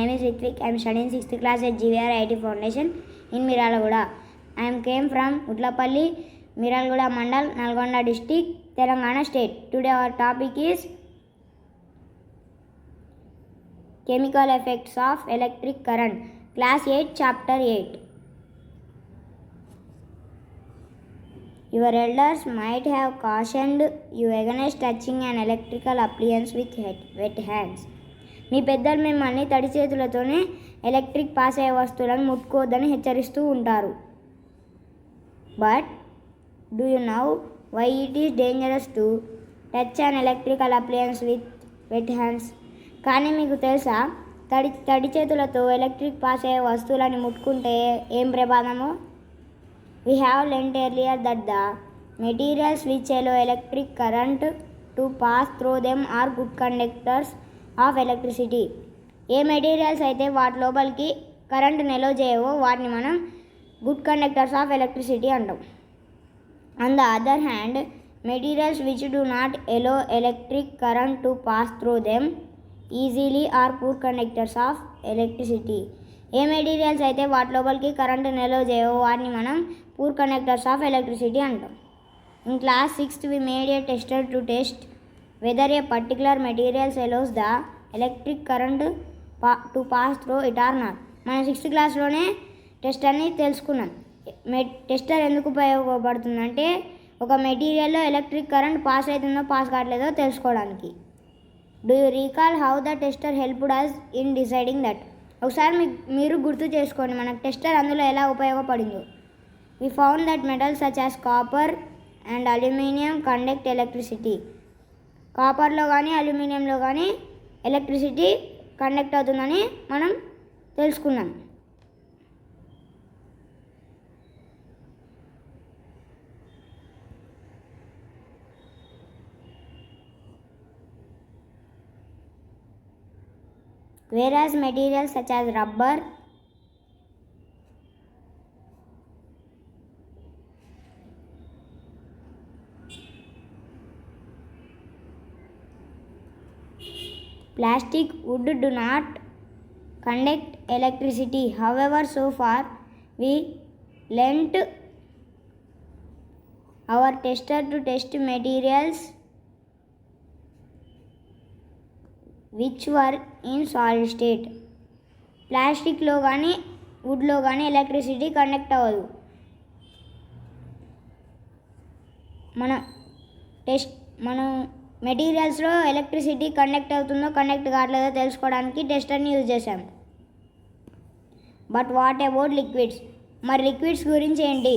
name is Ritvik. I am studying 6th class at GVR IT Foundation in Miralaguda. I am came from Utlapalli, Miralaguda Mandal, Nalgonda district, Telangana state. Today our topic is chemical effects of electric current. Class 8, chapter 8. Your elders might have cautioned you against touching an electrical appliance with wet hands. మీ పెద్దలు మిమ్మల్ని తడి చేతులతోనే electric pass అయ్యే వస్తువులను ముట్టుకోవద్దని హెచ్చరిస్తూ ఉంటారు. But do you know why it is dangerous to touch an electrical appliance with wet hands? కానీ మీకు తెలుసా తడి చేతులతో ఎలక్ట్రిక్ పాస్ అయ్యే వస్తువులను ముట్టుకుంటే ఏం ప్రమాదమో? We have learnt earlier that the materials which allow electric current to pass through them are good conductors of electricity. A materials అయితే వాటి లోపలికి కరెంట్ నిల్వ చేయవో వాటిని మనం గుడ్ కండక్టర్స్ ఆఫ్ ఎలక్ట్రిసిటీ అంటాం. On the other hand, materials which do not allow electric current to pass through them easily are poor conductors of electricity. A materials అయితే వాటి లోపలికి కరెంట్ నిల్వ చేయవో వాటిని మనం పూర్ కండక్టర్స్ ఆఫ్ ఎలక్ట్రిసిటీ అంటాం. In class 6th we made a tester to test whether a particular materials allows the electric current to pass through it or not. మనం 6th క్లాస్లోనే టెస్టర్ని తెలుసుకున్నాం. Tester ఎందుకు ఉపయోగపడుతుందంటే ఒక మెటీరియల్లో ఎలక్ట్రిక్ కరెంట్ పాస్ అవుతుందో pass కావట్లేదో తెలుసుకోవడానికి. Do you recall how the tester helped us in deciding that? ఒకసారి మీరు గుర్తు చేసుకోండి మనకు టెస్టర్ అందులో ఎలా ఉపయోగపడిందో. We found that metals such as copper and aluminum conduct electricity. కాపర్లో కానీ అల్యూమినియంలో కానీ ఎలక్ట్రిసిటీ కండక్ట్ అవుతుందని మనం తెలుసుకున్నాం. Whereas materials such as rubber, plastic, wood do not conduct electricity. However, so far we lent our tester to test materials which were in solid state. ప్లాస్టిక్లో కానీ వుడ్లో కానీ electricity conduct అవ్వదు. మనం మెటీరియల్స్లో ఎలక్ట్రిసిటీ కండక్ట్ అవుతుందో కండక్ట్ కావట్లేదో తెలుసుకోవడానికి టెస్టర్ని యూజ్ చేసాం. But what about liquids? మరి లిక్విడ్స్ గురించి ఏంటి?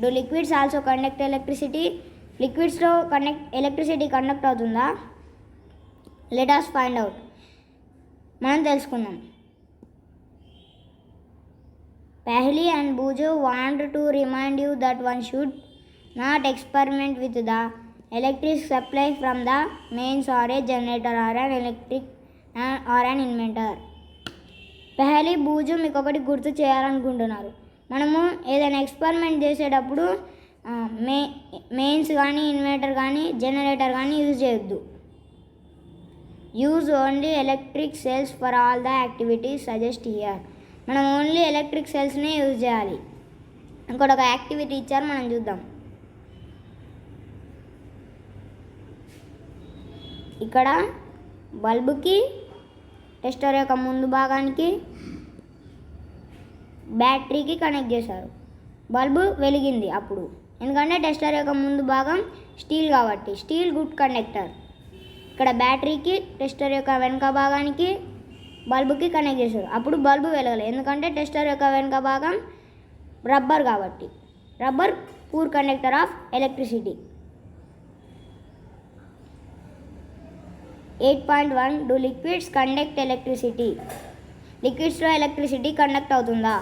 Do liquids also conduct electricity? లిక్విడ్స్లో ఎలక్ట్రిసిటీ కండక్ట్ అవుతుందా? Let us find out. మనం తెలుసుకుందాం. Pahli and Bujo want to remind you that one should not experiment with the electric supply from the mains or a generator or an electric or an inverter. పెహలి బూజు మీకు ఒకటి గుర్తు చేయాలనుకుంటున్నారు. మనము ఏదైనా experiment చేసేటప్పుడు మెయిన్స్ కానీ ఇన్వర్టర్ కానీ జనరేటర్ కానీ యూజ్ చేయొద్దు. Use only electric cells for all the activities suggest here. మనం ఓన్లీ ఎలక్ట్రిక్ సెల్స్నే యూజ్ చేయాలి. ఇంకోటి ఒక యాక్టివిటీ ఇచ్చారు, మనం చూద్దాం. ఇక్కడ బల్బుకి టెస్టర్ యొక్క ముందు భాగానికి బ్యాటరీకి కనెక్ట్ చేశారు. బల్బు వెలిగింది అప్పుడు, ఎందుకంటే టెస్టర్ యొక్క ముందు భాగం స్టీల్ కాబట్టి. Steel good conductor. ఇక్కడ బ్యాటరీకి టెస్టర్ యొక్క వెనుక భాగానికి బల్బుకి కనెక్ట్ చేశారు. అప్పుడు బల్బు వెలగలేదు, ఎందుకంటే టెస్టర్ యొక్క వెనుక భాగం రబ్బర్ కాబట్టి. Rubber poor conductor of electricity. 8.1 do liquids conduct electricity? లిక్విడ్స్లో ఎలక్ట్రిసిటీ కండక్ట్ అవుతుందా?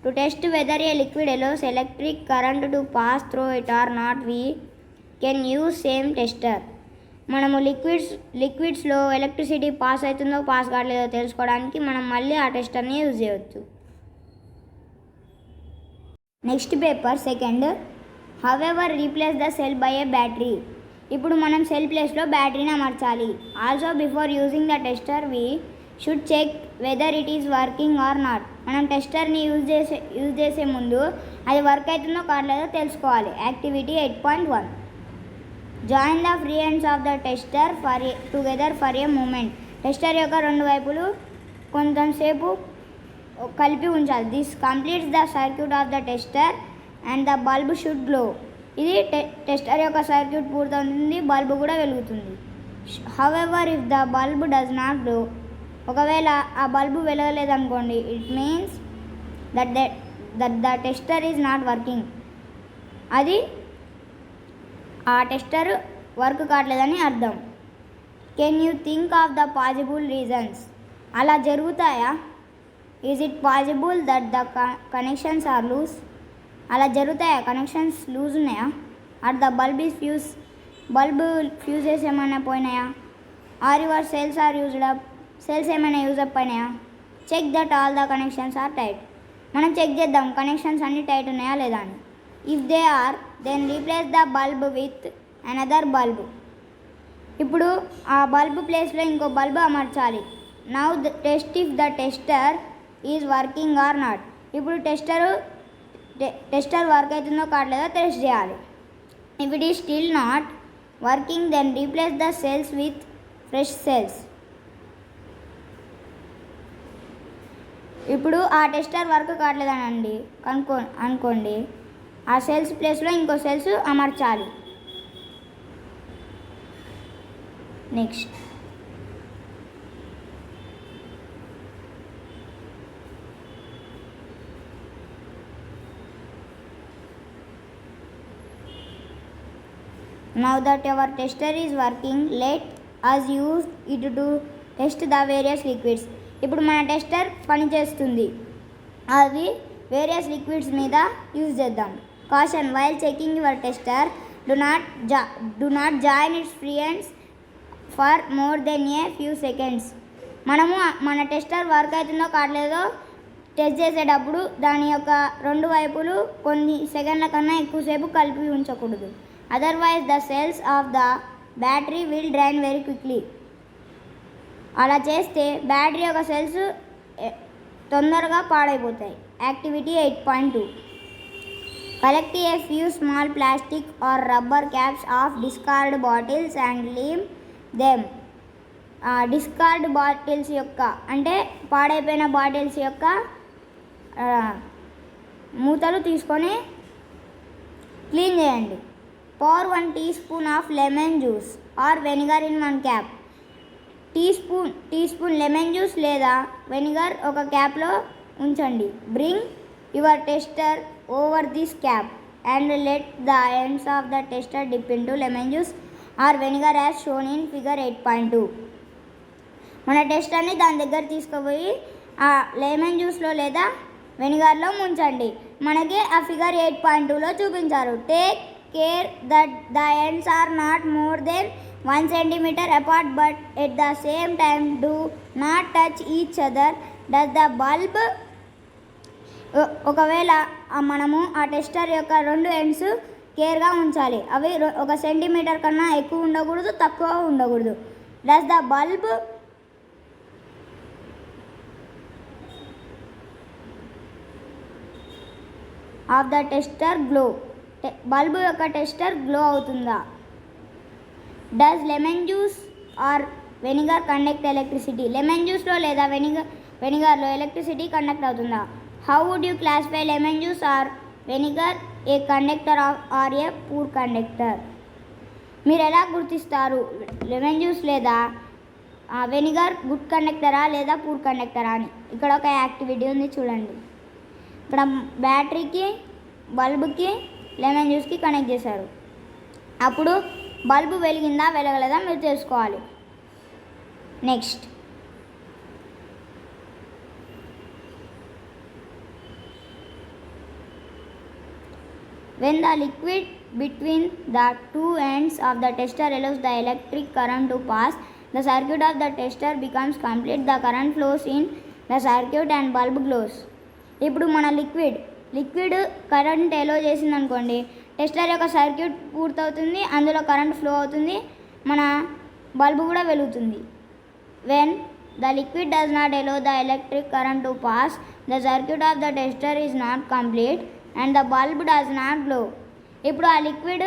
To test whether a liquid allows electric current to pass through it or not we can use same tester. మనము లిక్విడ్స్లో electricity pass అవుతుందో pass కావట్లేదో తెలుసుకోవడానికి మనం మళ్ళీ ఆ టెస్టర్ని యూజ్ చేయవచ్చు. Next paper second. However replace the cell by a battery. ఇప్పుడు మనం సెల్ ప్లేస్లో బ్యాటరీని అమర్చాలి. Also before using the tester we should check whether it is working or not. మనం టెస్టర్ని యూజ్ చేసే ముందు అది వర్క్ అవుతుందో కావట్లేదో తెలుసుకోవాలి. Activity 8.1 join the free ends of the tester together for a moment. Tester యొక్క రెండు వైపులు కొంతసేపు కలిపి ఉంచాలి. This completes the circuit of the tester and the bulb should glow. ఇది టెస్టర్ యొక్క సర్క్యూట్ పూర్తవుతుంది, బల్బు కూడా వెలుగుతుంది. However if the bulb does not glow, ఒకవేళ ఆ బల్బు వెలగలేదనుకోండి, it means that the tester is not working. అది ఆ టెస్టర్ వర్క్ కావట్లేదని అర్థం. Can you think of the possible reasons? అలా జరుగుతాయా? Is it possible that the connections are loose? అలా జరుగుతాయా? కనెక్షన్స్ లూజ్ ఉన్నాయా? Or the bulb is fuse? Bulb fuses ఏమైనా పోయినాయా? Or your cells are used up? Cells ఏమైనా use up అయినాయా? Check that all the connections are tight. మనం check చేద్దాం connections అన్నీ టైట్ ఉన్నాయా లేదా అని. If they are, then replace the bulb with another bulb. ఇప్పుడు ఆ బల్బ్ ప్లేస్లో ఇంకో బల్బు అమర్చాలి. Now test if the tester is working or not. ఇప్పుడు టెస్టర్ వర్క్ అవుతుందో కావట్లేదో టెస్ట్ చేయాలి. If it is still not working, then replace the cells with fresh cells. ఇప్పుడు ఆ టెస్టర్ వర్క్ కావట్లేదనండి అనుకోండి, ఆ సెల్స్ ప్లేస్లో ఇంకో సెల్స్ అమర్చాలి. Next now that our tester is working, let us use it to test the various liquids. ఇప్పుడు మన tester పనిచేస్తుంది, అది వేరియస్ లిక్విడ్స్ మీద యూజ్ చేద్దాం. Caution, while checking your tester do not join its free ends for more than a few seconds. మనము మన tester work అవుతుందో కావట్లేదో టెస్ట్ చేసేటప్పుడు దాని యొక్క రెండు వైపులు కొన్ని సెకండ్ల కన్నా ఎక్కువసేపు కలిపి ఉంచకూడదు. Otherwise the cells of the battery will drain very quickly. అలా చేస్తే బ్యాటరీ యొక్క సెల్స్ తొందరగా పాడైపోతాయి. Activity 8.2 collect a few small plastic or rubber caps of discard bottles and leave them. Discard bottles యొక్క అంటే పాడైపోయిన బాటిల్స్ యొక్క మూతలు తీసుకొని క్లీన్ చేయండి. pour 1 teaspoon of lemon juice or vinegar in 1 cap. Teaspoon lemon juice లేదా vinegar ఒక క్యాప్లో ఉంచండి. Bring your tester over this cap and let the ends of the tester dip into lemon juice or vinegar as shown in figure 8.2. మన టెస్టర్ని దాని దగ్గర తీసుకుపోయి ఆ lemon జ్యూస్లో లేదా వెనిగర్లో ముంచండి. మనకి ఆ ఫిగర్ 8.2లో చూపించారు. Take care that the ends are not more than 1 centimeter apart, but at the same time do not touch each other. Does the bulb ఒకవేళ మనము ఆ టెస్టర్ యొక్క రెండు ఎండ్స్ కేర్గా ఉంచాలి. అవి 1 సెంటీమీటర్ కన్నా ఎక్కువ ఉండకూడదు, తక్కువ ఉండకూడదు. Does the bulb of the tester glow. Bulb యొక్క టెస్టర్ గ్లో అవుతుందా? Does lemon juice or vinegar conduct electricity. Lemon జ్యూస్లో లేదా వెనిగర్లో ఎలక్ట్రిసిటీ కండక్ట్ అవుతుందా? How would you classify lemon juice or vinegar a conductor or a poor conductor? మీరు ఎలా గుర్తిస్తారు lemon juice లేదా వెనిగర్ గుడ్ కండక్టరా లేదా పూర్ కండక్టరా అని? ఇక్కడ ఒక యాక్టివిటీ ఉంది చూడండి. ఇక్కడ బ్యాటరీకి బల్బుకి లెమన్ జ్యూస్కి కనెక్ట్ చేశారు. అప్పుడు బల్బు వెలిగిందా వెలగలేదా మీరు తెలుసుకోవాలి. Next when the liquid between the two ends of the tester allows the electric current to pass, the circuit of the tester becomes complete. The current flows in the circuit and bulb glows. ఇప్పుడు మన liquid current ఎలో చేసింది అనుకోండి, tester యొక్క circuit పూర్తవుతుంది, అందులో current flow అవుతుంది, మన bulb కూడా వెలుగుతుంది. When the liquid does not allow the electric current to pass, the circuit of the tester is not complete and the bulb does not glow. ఇప్పుడు ఆ లిక్విడ్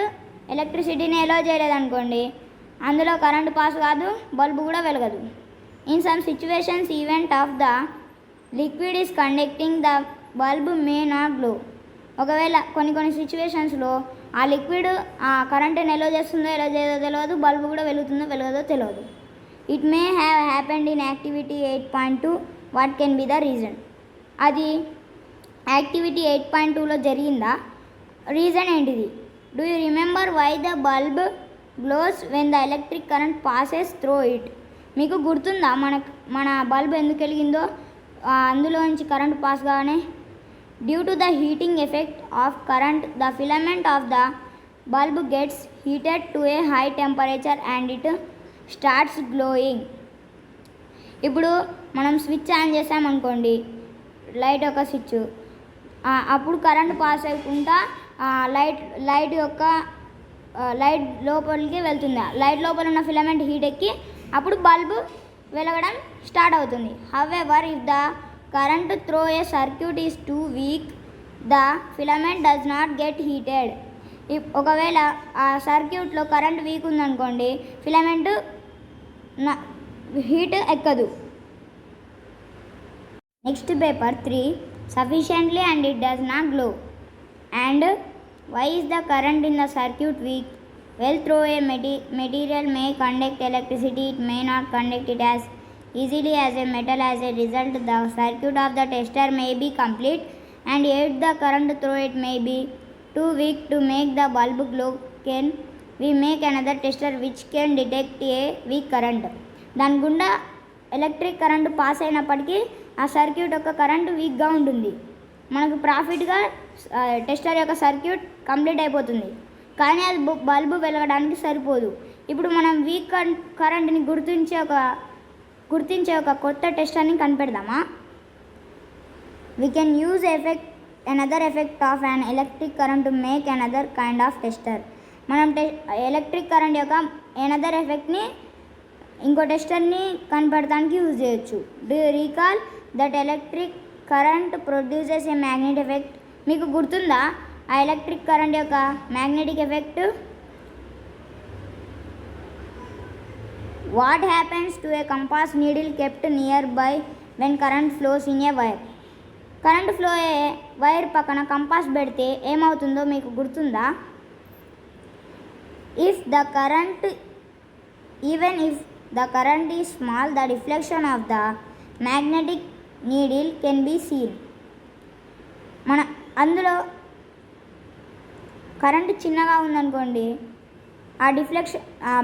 ఎలక్ట్రిసిటీని ఎలో చేయలేదనుకోండి, అందులో కరెంట్ పాస్ కాదు, bulb కూడా వెలగదు. In some situations event of the liquid is conducting the bulb may not glow. ఒకవేళ కొన్ని సిచ్యువేషన్స్లో ఆ లిక్విడ్ ఆ కరెంట్ని ఎలో చేస్తుందో ఎలా చేయదో తెలియదు, బల్బు కూడా వెలుగుతుందో వెలగదో తెలియదు. It may have happened in activity 8.2. What can be the reason? అది యాక్టివిటీ 8.2లో జరిగిందా? రీజన్ ఏంటిది? Do you remember why the bulb glows when the electric current passes through it? మీకు గుర్తుందా మన బల్బ్ ఎందుకు వెలిగిందో? అందులోంచి కరెంట్ పాస్ కాగానే due to the heating effect of current the filament of the bulb gets heated to a high temperature and it starts glowing. ఇప్పుడు మనం switch on చేసామనుకోండి, లైట్ యొక్క స్విచ్, అప్పుడు కరెంట్ పాస్ అవ్వకుండా లైట్ లోపలికి వెళ్తుంది. Light లోపల ఉన్న ఫిలమెంట్ హీట్ ఎక్కి అప్పుడు బల్బు వెలగడం స్టార్ట్ అవుతుంది. However if the current through a circuit is too weak, the filament does not get heated. ఒకవేళ ఆ సర్క్యూట్లో కరెంట్ వీక్ ఉందనుకోండి, ఫిలమెంట్ హీట్ ఎక్కదు. Next paper 3, sufficiently and it does not glow. And why is the current in the circuit weak? Well, through a material may conduct electricity, it may not conduct it as easily as a metal. As a result, the circuit of the tester may be complete and yet the current through it may be too weak to make the bulb glow. Can we make another tester which can detect a weak current? దాని గుండా electric current pass అయినప్పటికీ ఆ circuit యొక్క current వీక్గా ఉంటుంది. మనకు ప్రాఫిట్గా tester యొక్క circuit complete అయిపోతుంది, కానీ అది బల్బు వెలగడానికి సరిపోదు. ఇప్పుడు మనం వీక్ కరెంట్ని గుర్తించే ఒక కొత్త టెస్టర్ని కనిపెడదామా? We can use another effect of an electric current to make another kind of tester. మనం ఎలక్ట్రిక్ కరెంట్ యొక్క అనదర్ ఎఫెక్ట్ని ఇంకో టెస్టర్ని కనిపెడటానికి యూజ్ చేయొచ్చు. Do you recall that electric current produces a magnetic effect? మీకు గుర్తుందా ఆ ఎలక్ట్రిక్ కరెంట్ యొక్క magnetic effect? What happens to a compass needle kept near by when current flows in a wire? Current flow అయ్యే wire పక్కన compass పెడితే ఏమవుతుందో మీకు గుర్తుందా? Even if the current is small, the deflection of the magnetic needle can be seen. అందులో current చిన్నగా ఉందనుకోండి, ఆ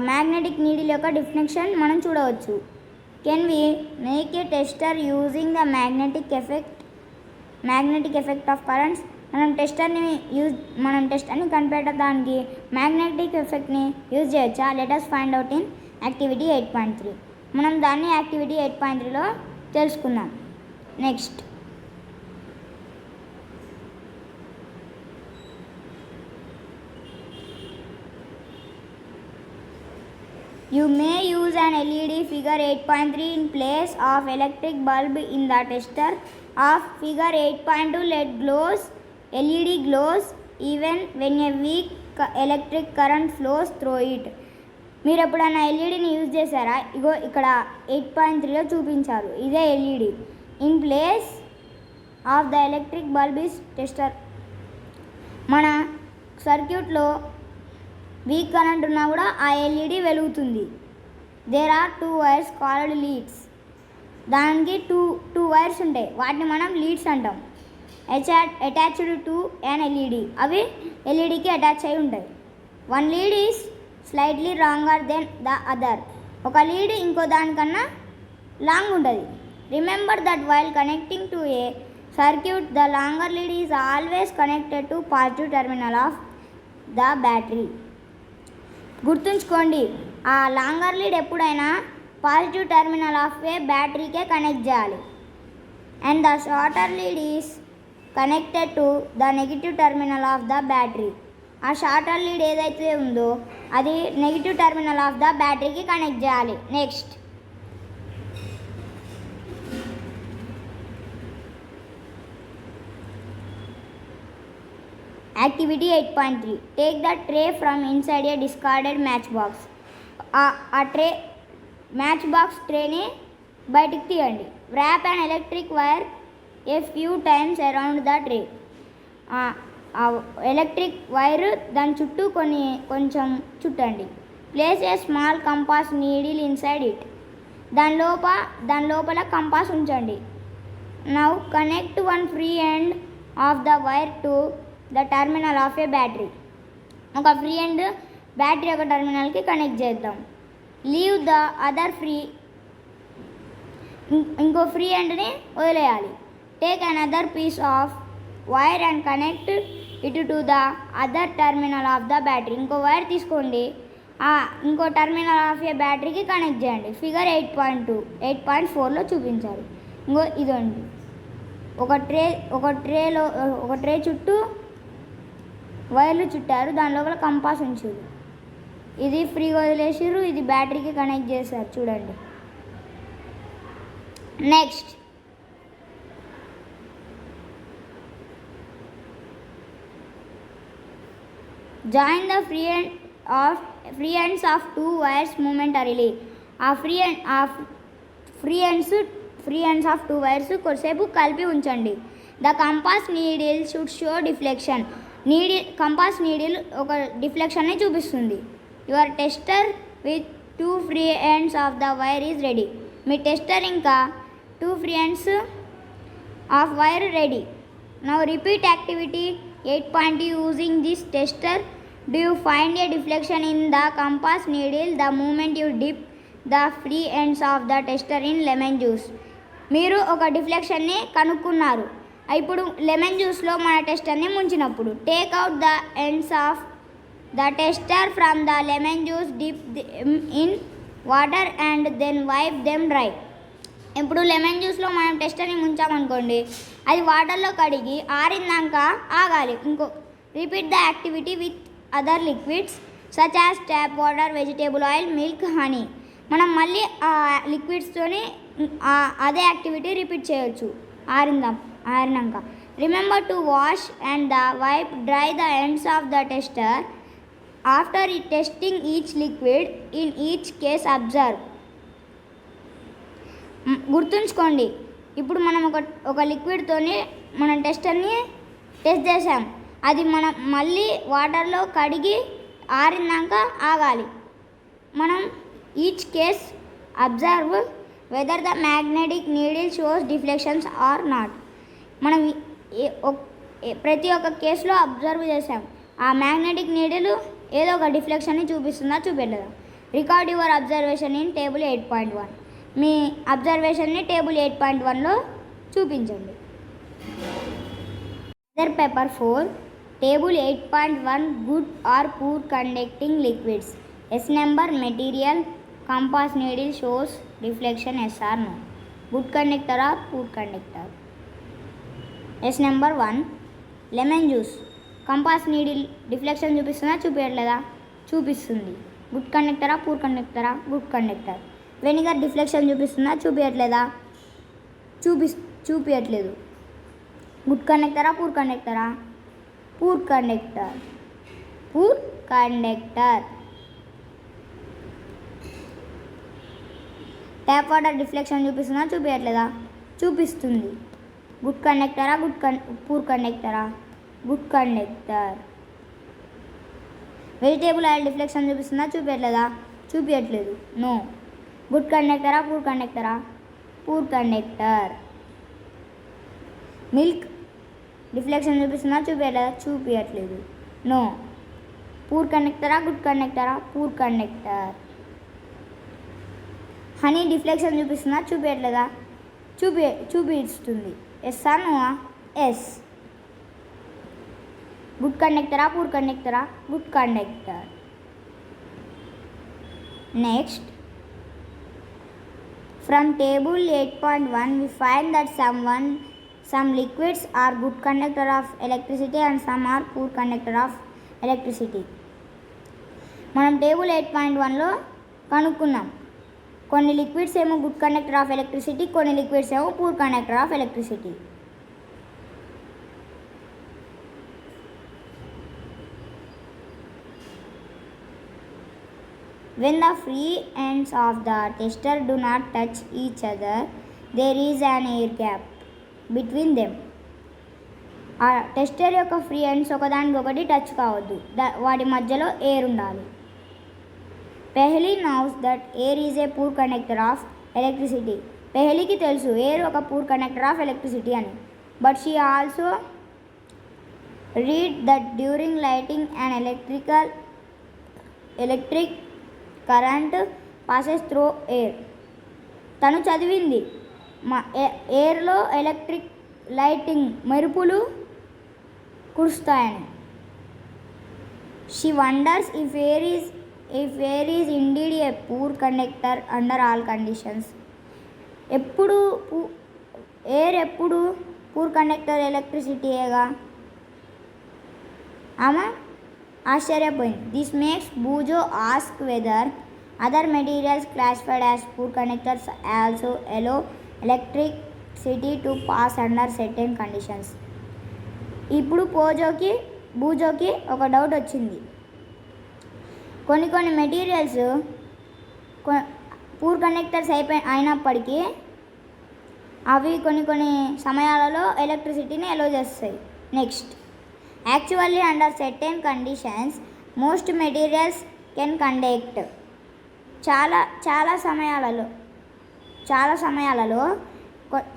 మ్యాగ్నెటిక్ నీడిల్ యొక్క డిఫ్లెక్షన్ మనం చూడవచ్చు. Can we make a tester using the magnetic effect of currents? మనం టెస్టర్ని కనిపెట్టడానికి మ్యాగ్నెటిక్ ఎఫెక్ట్ని యూజ్ చేయొచ్చా? Let us find out in activity 8.3. మనం దాన్ని యాక్టివిటీ 8.3లో తెలుసుకుందాం. Next, you may use an LED figure 8.3 in place of electric bulb in the tester of figure 8.2. LED glows even when a weak electric current flows through it. మీరు ఎప్పుడైనా ఎల్ఈడిని use చేశారా? ఇగో ఇక్కడ 8.3లో చూపించారు, ఇదే LED. In place of the electric bulb is tester. మన సర్క్యూట్లో weak current ఉన్నా కూడా ఆ ఎల్ఈడి వెలుగుతుంది. There are 2 wires called leads. దానికి టూ వైర్స్ ఉంటాయి, వాటిని మనం లీడ్స్ అంటాం. అటాచ్డ్ టు an ఎల్ఈడి, అవి ఎల్ఈడికి అటాచ్ అయి ఉంటాయి. One lead is slightly longer than the other. ఒక లీడ్ ఇంకో దానికన్నా లాంగ్ ఉంటుంది. Remember that while connecting to a circuit the longer lead is always connected to positive terminal of the battery. గుర్తుంచుకోండి, ఆ longer lead ఎప్పుడైనా positive terminal of a బ్యాటరీకే connect చేయాలి. And the shorter lead is connected to the negative terminal of the battery. ఆ shorter lead ఏదైతే ఉందో అది negative terminal of the బ్యాటరీకి connect చేయాలి. Next, Activity 8.3. Take the tray from inside a discarded matchbox. ఆ tray match ట్రేని బయటికి తీయండి. Wrap an electric wire a few times around the tray. ఆ electric wire దాని చుట్టూ కొంచెం చుట్టండి. Place a small compass needle inside it. దాని లోపల కంపాస్ ఉంచండి. Now connect one free end of the wire to the terminal of a battery. ఒక free end battery ఒక టర్మినల్కి కనెక్ట్ చేద్దాం. లీవ్ ద అదర్ ఇంకో ఫ్రీ ఎండ్ని వదిలేయాలి. Take another piece of wire and connect it to the other terminal of the battery. ఇంకో wire తీసుకోండి, ఇంకో టర్మినల్ ఆఫ్ ఏ బ్యాటరీకి కనెక్ట్ చేయండి. ఫిగర్ 8.4లో చూపించారు. ఇదండి ఒక ట్రే చుట్టూ వైర్లు చుట్టారు, దాని లోపల కంపాస్ ఉంచారు. ఇది ఫ్రీగా వదిలేసారు, ఇది బ్యాటరీకి కనెక్ట్ చేశారు. చూడండి. Next join the free ends of two wires momentarily. ఆ free ends of two wires కొద్దిసేపు కలిపి ఉంచండి. The compass needle should show deflection. Compass needle ఒక డిఫ్లెక్షన్ని చూపిస్తుంది. Your tester with two free ends of the wire is ready. మీ tester ఇంకా two free ends of wire ready. Now repeat activity 8.2 using this tester. Do you find a deflection in the compass needle the moment you dip the free ends of the tester in lemon juice? మీరు ఒక డిఫ్లెక్షన్ని కనుక్కున్నారు. ఇప్పుడు lemon జ్యూస్లో మన టెస్టర్ని ముంచినప్పుడు take out the ends of the tester from the lemon juice, dip in water and then wipe them dry. ఇప్పుడు lemon జ్యూస్లో మనం టెస్టర్ని ముంచామనుకోండి, అది వాటర్లో కడిగి ఆరిందాక ఆగాలి. Repeat the activity with other liquids such as tap water, vegetable oil, milk, honey. మనం మళ్ళీ ఆ లిక్విడ్స్తోని అదే యాక్టివిటీ రిపీట్ చేయొచ్చు ఆరినాక. Remember to wash and the wipe dry the ends of the tester after testing each liquid. In each case observe. గుర్తుంచుకోండి, ఇప్పుడు మనం ఒక లిక్విడ్తోని మనం టెస్టర్ని టెస్ట్ చేసాం, అది మనం మళ్ళీ వాటర్లో కడిగి ఆరిందాక ఆగాలి. మనం each case observe whether the magnetic needle shows deflections or not. మనం ప్రతి ఒక్క కేసులో అబ్జర్వ్ చేసాం, ఆ మ్యాగ్నెటిక్ నీడిల్ ఏదో ఒక డిఫ్లెక్షన్ని చూపిస్తుందా చూపెట్టదా. Record your observation in table 8.1. మీ అబ్జర్వేషన్ని టేబుల్ 8.1లో చూపించండి. Other paper 4 table 8.1 good or poor conducting liquids. S number material compass needle shows deflection, yes or no. Good conductor or poor conductor. S number 1 lemon juice compass needle deflection చూపిస్తుందా చూపించట్లేదా? చూపిస్తుంది. Good కండక్టరా poor కండక్టరా? Good conductor. Vinegar deflection చూపిస్తుందా చూపించట్లేదా? చూపించట్లేదు. Good కండక్టరా poor కండక్టరా? Poor conductor. Tap water deflection చూపిస్తుందా చూపించట్లేదా? చూపిస్తుంది. గుడ్ కండక్టరా పూర్ కండక్టరా? Good conductor. Vegetable oil deflection చూపిస్తుందా చూపించట్లేదా? చూపించట్లేదు. నో. గుడ్ కండక్టరా పూర్ కండక్టరా? Poor conductor. మిల్క్ డిఫ్లెక్షన్ చూపిస్తుందా చూపించట్లేదా? చూపించట్లేదు. నో. పూర్ కండక్టరా గుడ్ కండక్టరా? Poor conductor. హనీ డిఫ్లెక్షన్ చూపిస్తుందా చూపించట్లేదా? చూపిస్తుంది. Yes or no? Yes. Good కండక్టరా పూర్ కండక్టరా? Good conductor. Next, from table 8.1 we find that some liquids are good conductor of electricity and some are poor conductor of electricity. మనం table 8.1లో కనుక్కున్నాం, కొన్ని liquids ఏమో good conductor of electricity, కొన్ని liquids ఏమో poor conductor of electricity. When the free ends of the tester do not touch each other, there is an air gap between them. ఆ tester యొక్క free ends ఒకదానికొకటి touch కావద్దు, వాటి మధ్యలో air ఉండాలి. Paheli knows that air is a poor conductor of electricity. పెహ్లీకి తెలుసు air ఒక పూర్ కండక్టర్ ఆఫ్ ఎలక్ట్రిసిటీ అని. But she also read that during lightning and electric current passes through air. తను చదివింది ఎయిర్లో ఎలక్ట్రిక్ లైటింగ్ మెరుపులు కురుస్తాయని. She wonders if air is indeed a poor conductor under all conditions. Air ఎప్పుడు poor conductor ఎలక్ట్రిసిటీయేగా. ఆమె ఆశ్చర్యపోయింది. This makes Boojho ask whether other materials classified as poor conductors also allow electricity to pass under certain conditions. ఇప్పుడు బూజోకి ఒక doubt వచ్చింది. కొన్ని materials poor conductors అయినప్పటికీ అవి కొన్ని సమయాలలో ఎలక్ట్రిసిటీని ఎలో చేస్తాయి. Next, actually under certain conditions most materials can conduct. చాలా సమయాలలో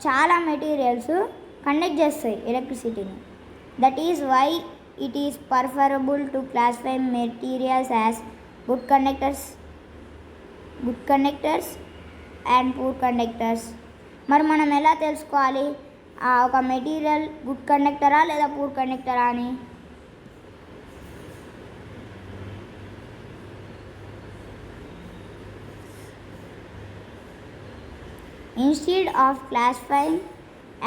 చాలా మెటీరియల్స్ కండక్ట్ చేస్తాయి ఎలక్ట్రిసిటీని. That is why it is preferable to classify materials as good conductors and poor conductors. మరి మనం ఎలా తెలుసుకోవాలి ఒక మెటీరియల్ గుడ్ కండక్టరా లేదా పూర్ కండక్టరా అని? Instead of classifying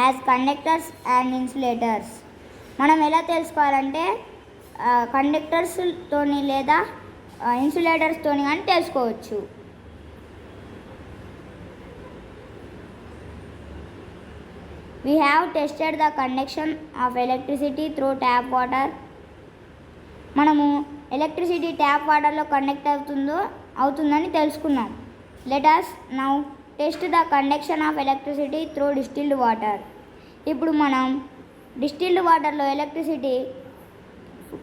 as conductors and insulators, మనం ఎలా తెలుసుకోవాలంటే కండక్టర్స్తోని లేదా ఇన్సులేటర్స్తోని కానీ తెలుసుకోవచ్చు. We have tested the conduction of electricity through tap water. మనము ఎలక్ట్రిసిటీ ట్యాప్ వాటర్లో కండక్ట్ అవుతుందని తెలుసుకున్నాం. Let us now test the conduction of electricity through distilled water. ఇప్పుడు మనం డిస్టిల్డ్ వాటర్లో ఎలక్ట్రిసిటీ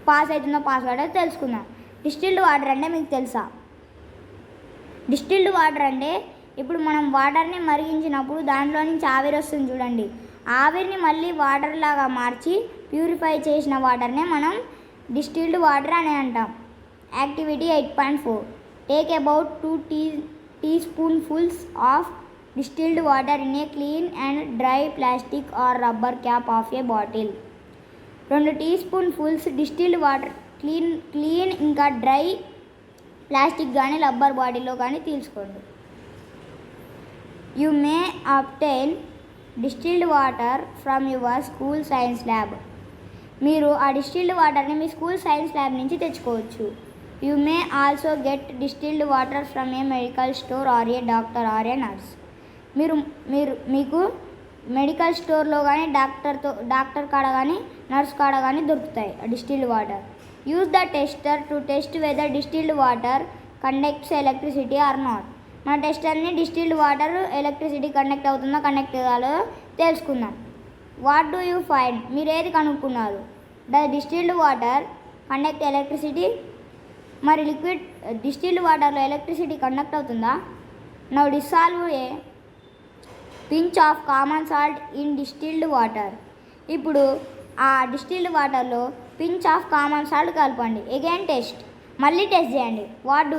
పాస్ అవుతుందో తెలుసుకుందాం. డిస్టిల్డ్ వాటర్ అంటే మీకు తెలుసా? డిస్టిల్డ్ వాటర్ అంటే ఇప్పుడు మనం వాటర్ని మరిగించినప్పుడు దాంట్లో నుంచి ఆవిరి వస్తుంది చూడండి. ఆవిరిని మళ్ళీ వాటర్ లాగా మార్చి ప్యూరిఫై చేసిన వాటర్నే మనం డిస్టిల్డ్ వాటర్ అని అంటాం. Activity 8.4. Take about 2 teaspoonfuls of distilled water in a clean and dry plastic or rubber cap of a bottle. 2 teaspoonfuls distilled water clean ఇంకా డ్రై ప్లాస్టిక్ కానీ రబ్బర్ బాటిల్లో కానీ తీసుకోండి. You may obtain distilled water from your school science lab. మీరు ఆ distilled వాటర్ని మీ school science lab నుంచి తెచ్చుకోవచ్చు. You may also get distilled water from a medical store or a doctor or a nurse. మీకు medical స్టోర్లో కానీ doctor కాడ కానీ నర్స్ కాడ కానీ దొరుకుతాయి distilled water. Use the tester to test whether distilled water conducts electricity or not. మన టెస్టర్ని డిస్టిల్డ్ వాటర్ ఎలక్ట్రిసిటీ కండక్ట్ అవుతుందో కండక్ట్ కాదో తెలుసుకుందాం. What do you find? మీరు ఏది కనుక్కున్నారు? The distilled water conduct electricity. మరి లిక్విడ్ డిస్టిల్డ్ వాటర్లో ఎలక్ట్రిసిటీ కండక్ట్ అవుతుందా? Now dissolve a pinch of common salt in distilled water. ఇప్పుడు ఆ డిస్టిల్డ్ వాటర్లో పించ్ ఆఫ్ కామన్ సాల్ట్ కలపండి. అగైన్ టెస్ట్, మళ్ళీ టెస్ట్ చేయండి. What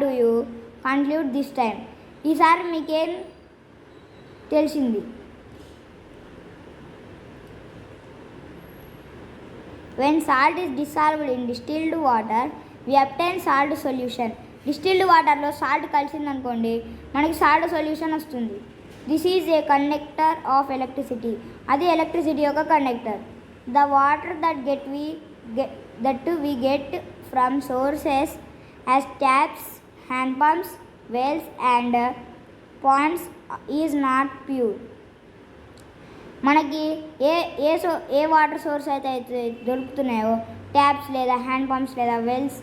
do you conclude this time? ఈసారి మీకేం తెలిసింది? When salt is dissolved in distilled water we obtain salt solution. Distilled వాటర్లో సాల్ట్ కలిసిందనుకోండి మనకి సాల్ట్ సొల్యూషన్ వస్తుంది. This is a conductor of electricity. అది ఎలక్ట్రిసిటీ యొక్క conductor. The water that we get from sources as taps, hand pumps, wells and ponds is not pure. మనకి ఏ water source అయితే దొరుకుతున్నాయో ట్యాప్స్ లేదా హ్యాండ్ పంప్స్ లేదా wells,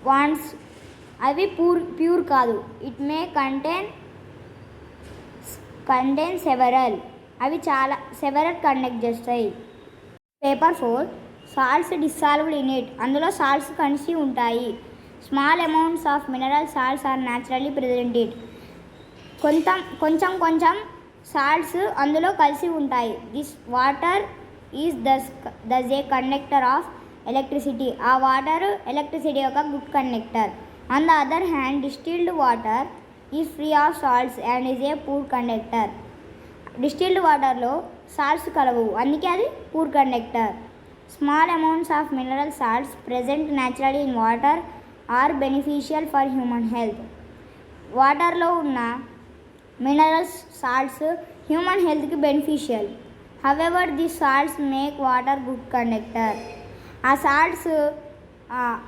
ponds అవి pure కాదు. ఇట్ మే కంటైన్ అవి చాలా సెవరల్ కండక్ట్ చేస్తాయి. Paper 4 salts dissolved in it. అందులో సాల్ట్స్ కలిసి ఉంటాయి. Small amounts of mineral salts are naturally present it. కొంచెం సాల్ట్స్ అందులో కలిసి ఉంటాయి. This water is thus a conductor of electricity. ఆ వాటర్ ఎలక్ట్రిసిటీ యొక్క good conductor. On the other hand distilled water is free of salts and is a poor conductor. Distilled వాటర్లో salts కలవు, అందుకే అది poor conductor. Small amounts of mineral salts present naturally in water are beneficial for human health. వాటర్లో ఉన్న minerals salts human హెల్త్కి beneficial. However the salts make water good conductor. ఆ salts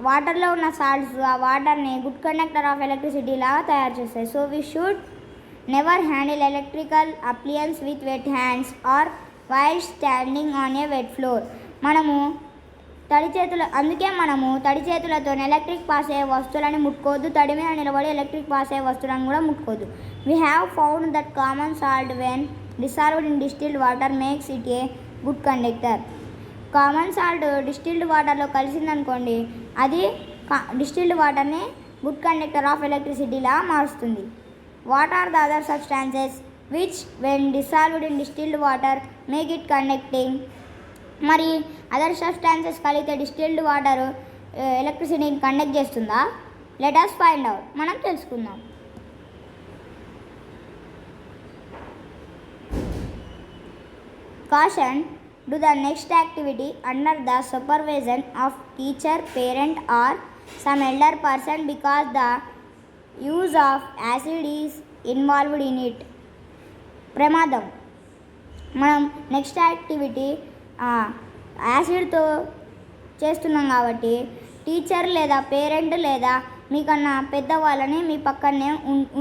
వాటర్లో ఉన్న సాల్ట్స్ ఆ వాటర్ని గుడ్ కండక్టర్ ఆఫ్ ఎలక్ట్రిసిటీ లాగా తయారు చేస్తాయి. So we should never handle electrical appliance with wet hands or while standing on a wet floor. అందుకే మనము తడి చేతులతో ఎలక్ట్రిక్ పాస్ అయ్యే వస్తువులని ముట్టుకోవద్దు. తడి మీద నిలబడి ఎలక్ట్రిక్ పాస్ అయ్యే వస్తువులను కూడా ముట్టుకోవద్దు. We have found that common salt when dissolved in distilled water makes it a good conductor. Common salt distilled వాటర్లో కలిసిందనుకోండి, అది డిస్టిల్డ్ వాటర్ని గుడ్ కండక్టర్ ఆఫ్ ఎలక్ట్రిసిటీలా మారుస్తుంది. What are the other substances which when dissolved in distilled water make it conducting. మరి other substances కలిగితే distilled water ఎలక్ట్రిసిటీని conduct చేస్తుందా? Let us find out. మనం తెలుసుకుందాం. Caution: do the next activity under the supervision of teacher, parent or some elder person because the use of acid is involved in it. ప్రమాదం. మనం next activity యాసిడ్తో చేస్తున్నాం కాబట్టి teacher లేదా parent లేదా మీకన్నా పెద్దవాళ్ళని మీ పక్కనే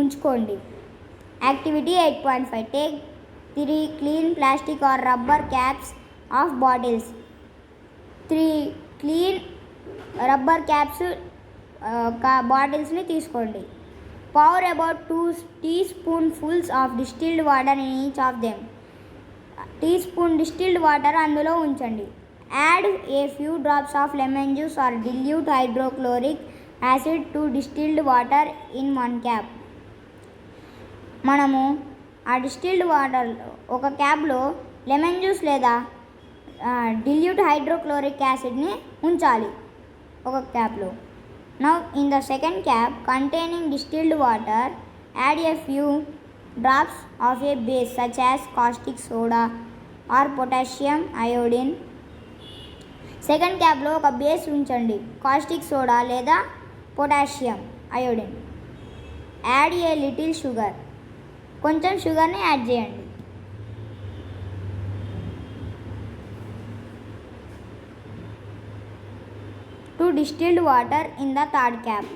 ఉంచుకోండి. Activity 8.5 take 3 clean plastic or rubber caps of bottles. 3 clean rubber caps బాటిల్స్ని తీసుకోండి. pour about 2 teaspoonfuls of distilled water in each of them. Teaspoon distilled water అందులో ఉంచండి. Add a few drops of lemon juice or dilute hydrochloric acid to distilled water in 1 cap. మనము ఆ distilled water ఒక క్యాప్లో lemon juice లేదా dilute hydrochloric యాసిడ్ని ఉంచాలి ఒక క్యాప్లో. Now in the second cap containing distilled water, add a few drops of a base such as caustic soda or potassium iodine. Second క్యాప్లో ఒక బేస్ ఉంచండి, కాస్టిక్ సోడా లేదా potassium iodine. Add a little sugar, కొంచెం షుగర్ని add చేయండి. To distilled water in the third cap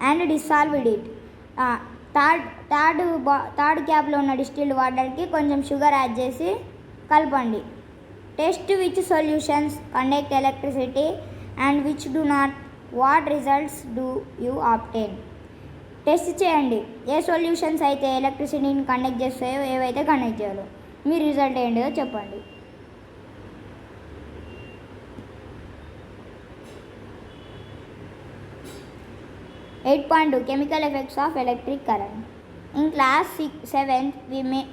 and dissolved it. Third క్యాప్లో ఉన్న distilled వాటర్కి కొంచెం షుగర్ యాడ్ చేసి కలపండి. Test which solutions conduct electricity and which do not. What results do you obtain. Test చేయండి ఏ సొల్యూషన్స్ అయితే ఎలక్ట్రిసిటీని కండక్ట్ చేస్తాయో, ఏవైతే కండక్ట్ చేయాలో. మీ రిజల్ట్ ఏంటో చెప్పండి. Chemical effects of electric current. In class 7th,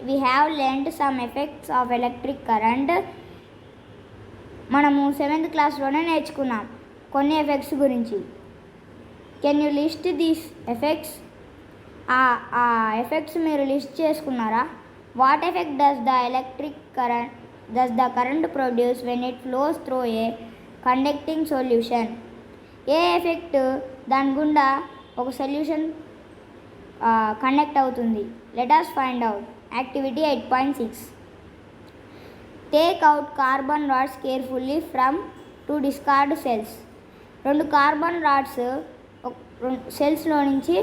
we have learned some effects of electric current. మనము 7th క్లాస్లోనే నేర్చుకున్నాం కొన్ని ఎఫెక్ట్స్ గురించి. Can you list these effects? ఆ ఎఫెక్ట్స్ మీరు లిస్ట్ చేసుకున్నారా? What effect does the current produce when it flows through a conducting solution. ఏ effect దాని గుండా ఒక సొల్యూషన్ కండక్ట్ అవుతుంది? Let us find out. Activity 8.6 take out carbon rods carefully from 2 discard cells. 2 carbon rods సెల్స్లో నుంచి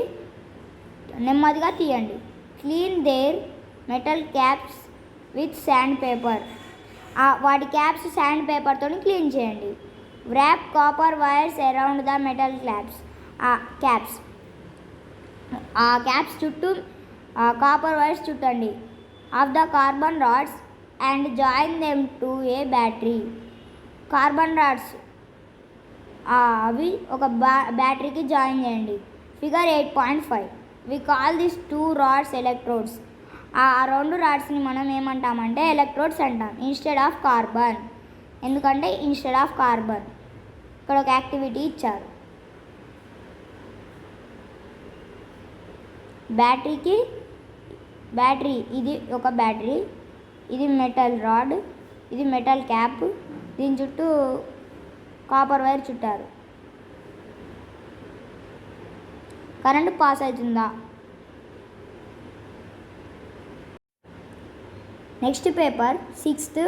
నెమ్మదిగా తీయండి. Clean their metal caps with sand paper. వాటి క్యాప్స్ శాండ్ పేపర్తో క్లీన్ చేయండి. Wrap copper wires around the metal caps. Caps. ఆ caps చుట్టూ copper wires చుట్టండి of the carbon rods and join them to a battery. Carbon rods అవి ఒక బ్యాటరీకి join చేయండి. Figure 8.5. We call this 2 rods electrodes. ఆ 2 రాడ్స్ని మనం ఏమంటామంటే ఎలక్ట్రోడ్స్ అంటాం ఇన్స్టెడ్ ఆఫ్ కార్బన్. ఎందుకంటే ఇన్స్టెడ్ ఆఫ్ కార్బన్ ఇక్కడ ఒక యాక్టివిటీ ఇచ్చారు. బ్యాటరీ ఇది ఒక బ్యాటరీ, ఇది మెటల్ రాడ్, ఇది మెటల్ క్యాప్, దీని చుట్టూ కాపర్ వైర్ చుట్టారు. కరెంట్ పాస్ అవుతుందా? Next paper 6th.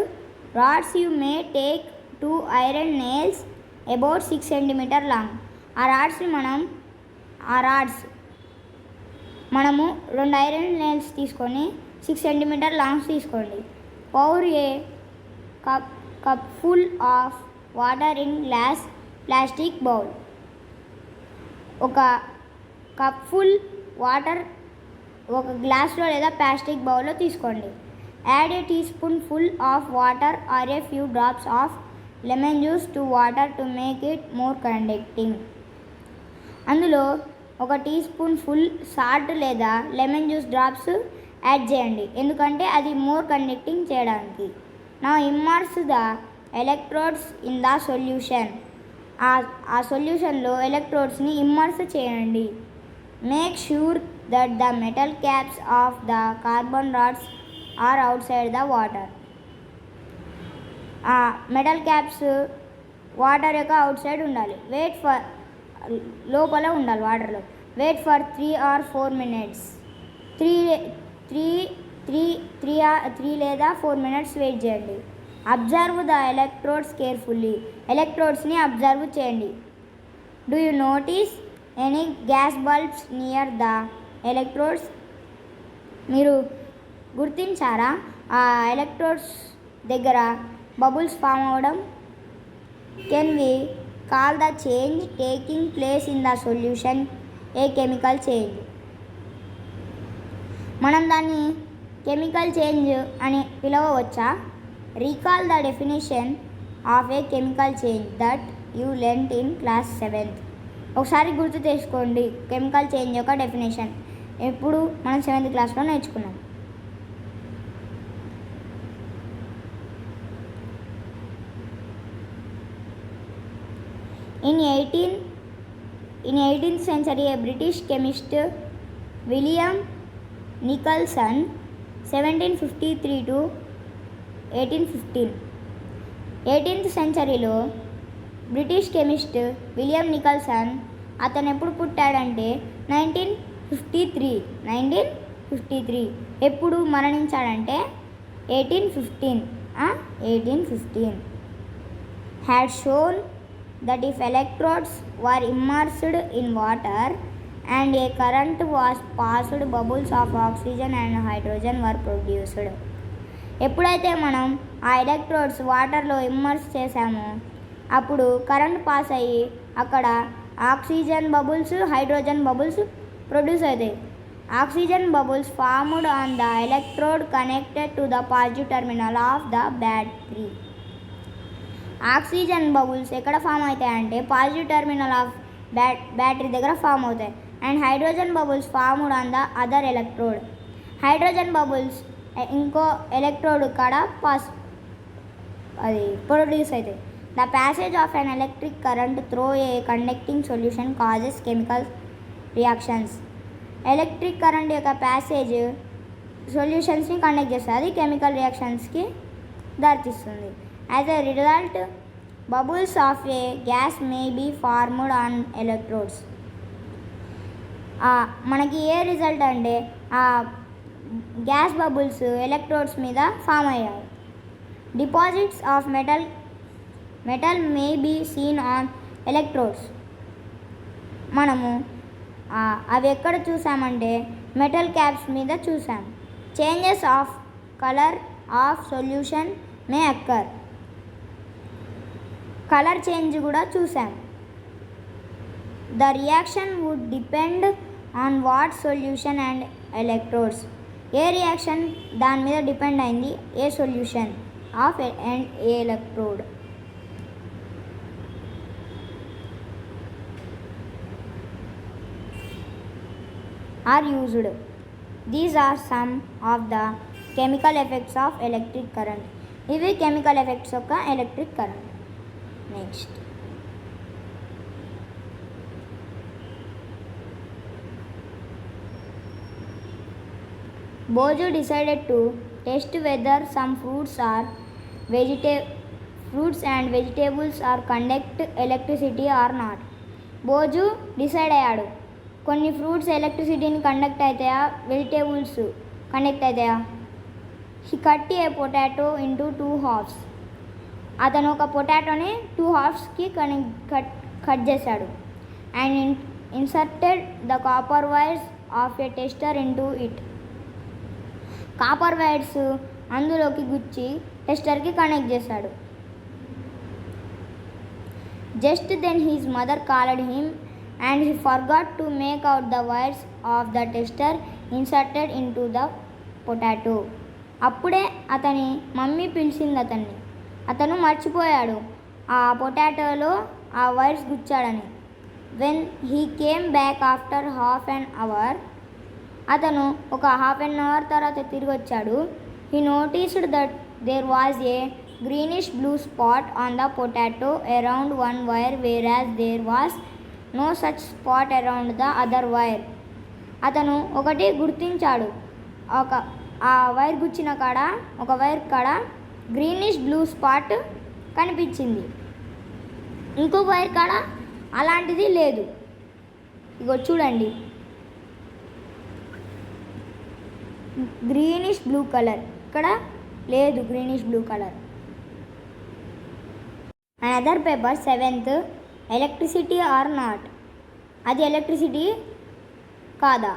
Rods you may take 2 iron nails about 6 cm long. ఆ రాడ్స్ మనము 2 ఐరన్ నెయిల్స్ తీసుకొని 6 cm లాంగ్స్ తీసుకోండి. Pour a cup full of water in glass plastic bowl. ఒక cup full water ఒక గ్లాస్లో లేదా plastic బౌల్లో తీసుకోండి. Add A teaspoonful of water or a few drops of lemon juice to water to make it more conducting. అందులో ఒక teaspoonful salt లేదా lemon juice drops add చేయండి, ఎందుకంటే అది మోర్ కండక్టింగ్ చేయడానికి. Now immerse the electrodes in the solution. ఆ సొల్యూషన్లో ఎలక్ట్రోడ్స్ని ఇమ్మర్స్ చేయండి. Make sure that the metal caps of the carbon rods are outside the water. Metal caps water యొక్క outside ఉండాలి. లోపల ఉండాలి వాటర్లో. Wait for 3 or 4 minutes. 3 లేదా 4 minutes వెయిట్ చేయండి. Observe the electrodes carefully. ఎలక్ట్రోడ్స్ని observe చేయండి. Do you notice any gas bulbs near the electrodes. మీరు గుర్తించారా ఆ ఎలక్ట్రోడ్స్ దగ్గర బబుల్స్ ఫామ్ అవ్వడం? Can we call the change taking place in the solution a chemical change. మనం దాన్ని కెమికల్ చేంజ్ అని పిలవవచ్చా? Recall the definition of a chemical change that you learned in class 7th. ఒకసారి గుర్తు తెచ్చుకోండి chemical change యొక్క definition. ఎప్పుడు మనం 7th క్లాస్లో నేర్చుకున్నాం. In 18th century, a British chemist, William Nicholson, 1753 to 1815. 18th centuryలో బ్రిటిష్ కెమిస్ట్ విలియం నికల్సన్ అతను ఎప్పుడు పుట్టాడంటే 1953. ఎప్పుడు మరణించాడంటే 1815. Had shown that if electrodes were immersed in water and a current was passed, bubbles of oxygen and hydrogen were produced. ఎప్పుడైతే మనం ఆ electrodes వాటర్లో ఇమ్మర్స్ చేసామో అప్పుడు కరెంట్ పాస్ అయ్యి అక్కడ oxygen bubbles, hydrogen bubbles produce అవుతాయి. Oxygen bubbles formed on the electrode connected to the positive terminal of the battery. Oxygen bubbles ఎక్కడ ఫామ్ అవుతాయంటే పాజిటివ్ టెర్మినల్ ఆఫ్ బ్యాటరీ దగ్గర ఫామ్ అవుతాయి. And hydrogen bubbles formed on the other electrode. Hydrogen bubbles ఇంకో electrode కాడ అది produce అవుతాయి. The passage of an electric current through a conducting solution causes chemical reactions. Electric current యొక్క passage సొల్యూషన్స్ని conduct చేస్తుంది, అది chemical రియాక్షన్స్కి దారితీస్తుంది. As a result, bubbles of a gas may be formed on electrodes. మనకి ఏ result అంటే ఆ gas bubbles electrodes మీద form అయ్యాయి. Deposits of metal may be seen on electrodes. మనము అవి ఎక్కడ చూసామంటే మెటల్ క్యాప్స్ మీద చూసాం. Changes of colour of solution may occur. Colour change కూడా చూసాం. The reaction would depend on what solution and electrodes. A reaction దాని మీద డిపెండ్ అయింది, a solution of and A electrode. are used. These are some of the chemical effects of electric current. ఇవి chemical effects యొక్క electric current. Next Boju decided to test whether some fruits and vegetables are conduct electricity or not. Boojho decide అయ్యాడు, కొన్ని fruits ఎలక్ట్రిసిటీని conduct అవుతాయా, vegetables conduct అవుతాయా. He cut a potato into 2 halves. అతను ఒక పొటాటోని 2 halvesకి కట్ చేశాడు. And inserted the copper wires of a tester into it. Copper wires అందులోకి గుచ్చి టెస్టర్కి కనెక్ట్ చేశాడు. Just then his mother called him and he forgot to make out the wires of the tester inserted into the potato. అప్పుడే అతని mummy పిలిచింది అతన్ని. అతను మర్చిపోయాడు ఆ పొటాటోలో ఆ వైర్స్ గుచ్చాడని. When he came back after half an hour, అతను ఒక హాఫ్ అన్ అవర్ తర్వాత తిరిగి వచ్చాడు. He noticed that there was a greenish blue spot on the potato around one wire whereas there was no such spot around the other wire. అతను ఒకటి గుర్తించాడు, ఆ wire గుచ్చిన కాడ ఒక వైర్ కాడ గ్రీనిష్ బ్లూ స్పాట్ కనిపించింది, ఇంకో వైర్ కాడ అలాంటిది లేదు. ఇగో చూడండి, గ్రీనిష్ బ్లూ కలర్ ఇక్కడ లేదు, greenish blue colour. Another paper 7th, electricity or not. అది ఎలక్ట్రిసిటీ కాదా.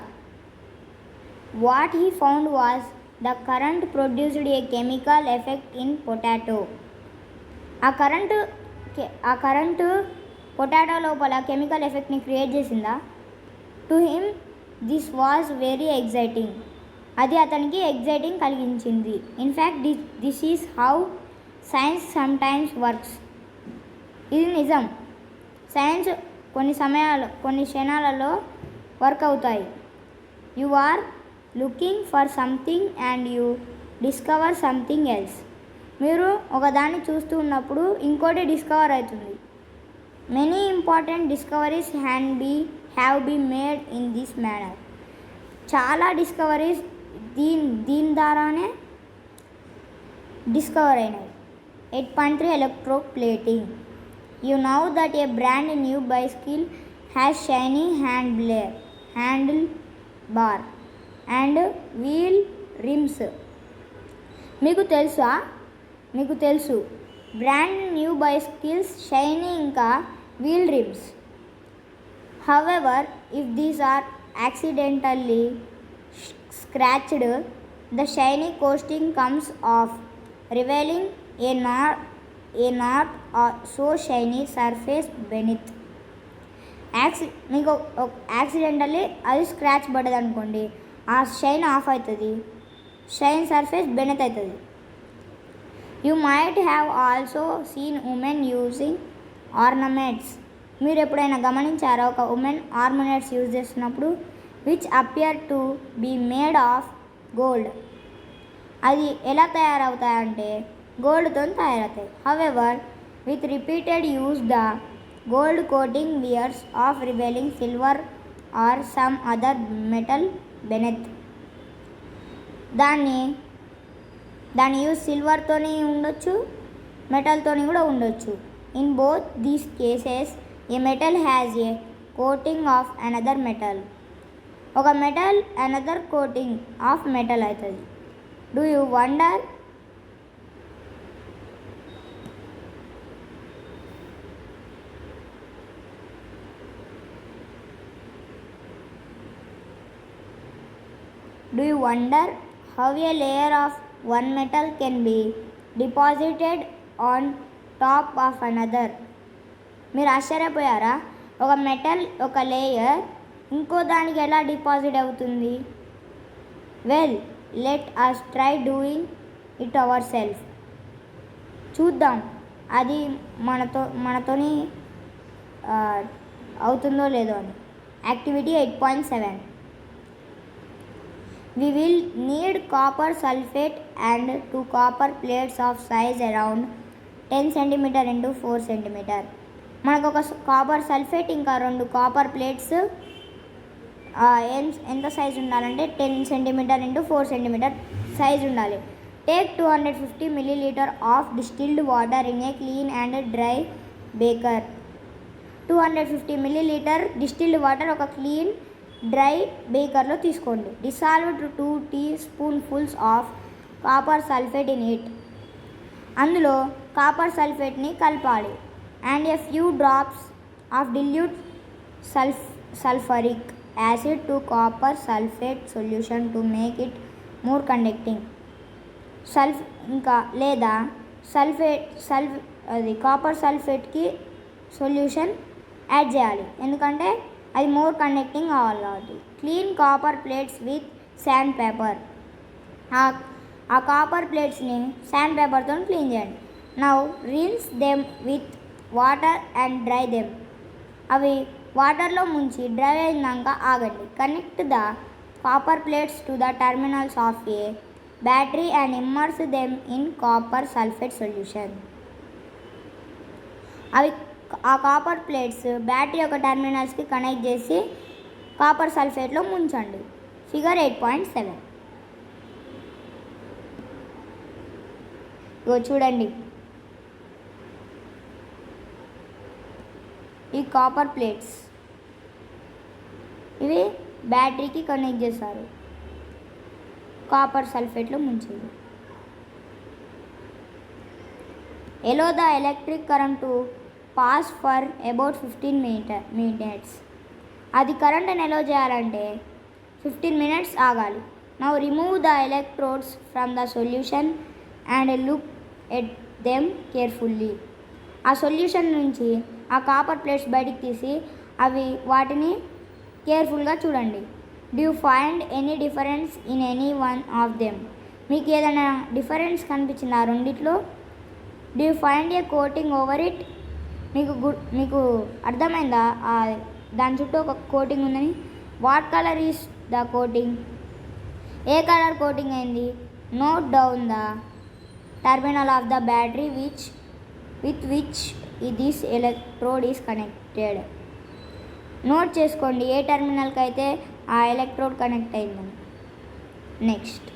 What he found was the current produced a chemical effect in potato. ఆ కరెంటు పొటాటో లోపల కెమికల్ ఎఫెక్ట్ని క్రియేట్ చేసిందా. To him this was very exciting. అది అతనికి exciting కలిగించింది. In fact this is how science sometimes works. ఇది నిజం, సైన్స్ కొన్ని క్షణాలలో వర్క్ అవుతాయి. You are looking for something and you discover something else. మీరు ఒకదాన్ని చూస్తూ ఉన్నప్పుడు ఇంకోటి డిస్కవర్ అవుతుంది. Many important discoveries have been made in this manner. చాలా డిస్కవరీస్ దీని ద్వారానే డిస్కవర్ అయినాయి. 8.3 electroplating. You now that a brand new bicycle has shiny handle bar and wheel rims. మీకు తెలుసు బ్రాండ్ న్యూ బైసికల్స్ షైనీ ఇంకా wheel rims. However if these are accidentally scratched, the shiny coating comes off, revealing a not so shiny surface beneath. మీకు accidentally అది scratch పడ్డది అనుకోండి, ఆ shine off అవుతుంది, shine surface beneath అవుతుంది. You might have also seen women using ornaments. మీరు ఎప్పుడైనా గమనించారా ఒక ఉమెన్ ఆర్నమెంట్స్ యూజ్ చేస్తున్నప్పుడు, which appear to be made of gold. అది ఎలా తయారవుతాయంటే గోల్డ్తో తయారవుతాయి. However with repeated use the gold coating wears off revealing silver or some other metal beneath. దాని యూజ్ సిల్వర్తోని ఉండొచ్చు, మెటల్తోని కూడా ఉండొచ్చు. In both these cases a metal has a coating of another metal. ఒక metal another coating of metal అవుతుంది. Do you wonder how a layer of one metal can be deposited on top of another. మీరు ఆశ్చర్యపోయారా ఒక metal ఒక layer ఇంకో దానికి ఎలా deposit అవుతుంది? Well, let us try doing it our self. చూద్దాం అది మనతోని అవుతుందో లేదో అని. Activity 8.7. We will need copper sulfate and 2 copper plates of size around 10 cm into 4 cm. మనకు ఒక కాపర్ సల్ఫేట్ ఇంకా 2 కాపర్ ప్లేట్స్ ఎంత సైజ్ ఉండాలంటే 10 cm into 4 cm సైజ్ ఉండాలి. Take 250 ml of distilled water in a clean and dry beaker. 250 ml distilled water ఒక clean dry బేకర్లో తీసుకోండి. Dissolved 2 teaspoonfuls of copper sulphate in it. అందులో copper సల్ఫేట్ని కలపాలి. And a few drops of dilute sulfuric acid to copper sulfate solution to make it more conducting. ఇంకా లేదా copper సల్ఫేట్కి solution add చేయాలి, ఎందుకంటే అది మోర్ కండక్టింగ్ కావాలి కాబట్టి. Clean copper plates with sand paper. ఆ కాపర్ ప్లేట్స్ని శాండ్ పేపర్తో క్లీన్ చేయండి. Now rinse them with water and dry them. అవి వాటర్లో ముంచి డ్రై అయినాక ఆగండి. Connect the copper plates to the terminals of a battery and immerse them in copper sulphate solution. ఆ copper plates battery యొక్క టర్మినల్స్కి connect చేసి copper సల్ఫేట్లో ముంచండి. Figure 8.7. ఇగో చూడండి, ఈ కాపర్ ప్లేట్స్ ఇవి బ్యాటరీకి కనెక్ట్ చేస్తారు, కాపర్ సల్ఫేట్లో ముంచేది. Allow the electric current to pass for about 15 minutes. అది కరెంట్ని ఎలో చేయాలంటే 15 minutes ఆగాలి. Now remove the electrodes from the solution and look at them carefully. ఆ సొల్యూషన్ నుంచి ఆ కాపర్ ప్లేట్స్ బయటికి తీసి వాటిని కేర్ఫుల్గా చూడండి. Do you find any difference in any one of them? మీకు ఏదైనా డిఫరెన్స్ కనిపించింది ఆ రెండిట్లో? Do you find a coating over it? మీకు అర్థమైందా దాని చుట్టూ ఒక కోటింగ్ ఉందని? What colour is the coating? ఏ కలర్ కోటింగ్ అయింది? Note down the terminal of the battery with which this electrode is connected. Note చేసుకోండి ఏ టర్మినల్కి అయితే ఆ ఎలక్ట్రోడ్ కనెక్ట్ అయిందని. Next,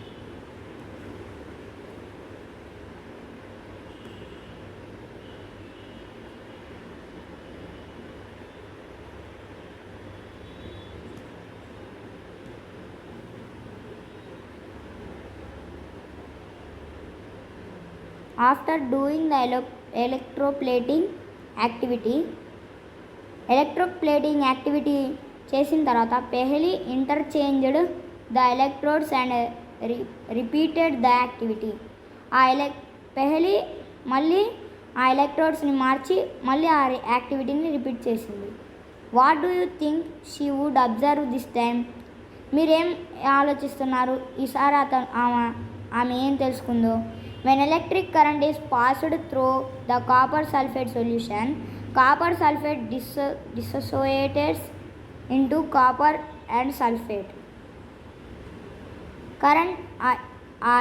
after doing the electroplating activity చేసిన తర్వాత Paheli interchanged the electrodes and repeated the activity. Paheli మళ్ళీ ఆ ఎలక్ట్రోడ్స్ని మార్చి మళ్ళీ ఆ యాక్టివిటీని రిపీట్ చేసింది. What do you think she would observe this time? మీరేం ఆలోచిస్తున్నారు ఈసారి ఆమె ఏం తెలుసుకుందో? When electric current is passed through the copper sulfate solution, copper sulfate dissociates into copper and sulfate.